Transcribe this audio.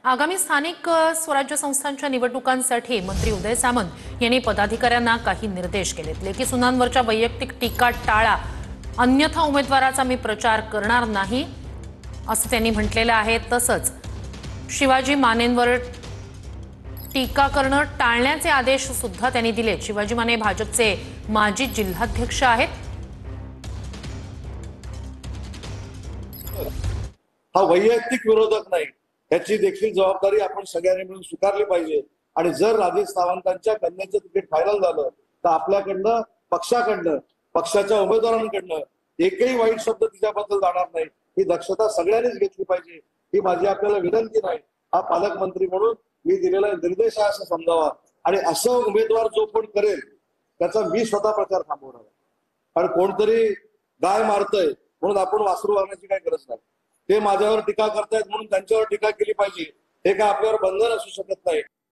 आगामी स्थानिक स्वराज्य संस्थांच्या निवडणुकांसाठी मंत्री उदय सामंत यांनी पदाधिकाऱ्यांना काही निर्देश केलेत। लेकी सुनांवरच्या वैयक्तिक टीका टाळा, अन्यथा उमेदवाराचा मी प्रचार करणार नाही असं त्यांनी म्हटलेलं आहे। तसंच शिवाजी मानेंवर टीका करणं टाळण्याचे आदेश सुद्धा त्यांनी दिलेत। शिवाजी माने भाजपचे माजी जिल्हाध्यक्ष आहेत। हा वैयक्तिक विरोधक नाही, त्याची देखील जबाबदारी आपण सगळ्यांनी मिळून स्वीकारली पाहिजे। आणि जर राजेश सावंतांच्या कन्याचं तिकीट फायनल झालं तर आपल्याकडनं पक्षाकडनं पक्षाच्या उमेदवारांकडनं एकही वाईट शब्द तिच्याबद्दल जाणार नाही, ही दक्षता सगळ्यांनीच घेतली पाहिजे। ही माझी आपल्याला विनंती नाही, हा पालकमंत्री म्हणून मी दिलेला निर्देश आहे असं समजावा। आणि असं उमेदवार जो कोण करेल त्याचा मी स्वतः प्रचार थांबवणार आहे। कारण कोणतरी गाय मारतय म्हणून आपण वासरू मारण्याची काही गरज नाही। ते माझ्यावर टीका करतायत म्हणून त्यांच्यावर टीका केली पाहिजे, हे काय आपल्यावर बंधन असू शकत नाही।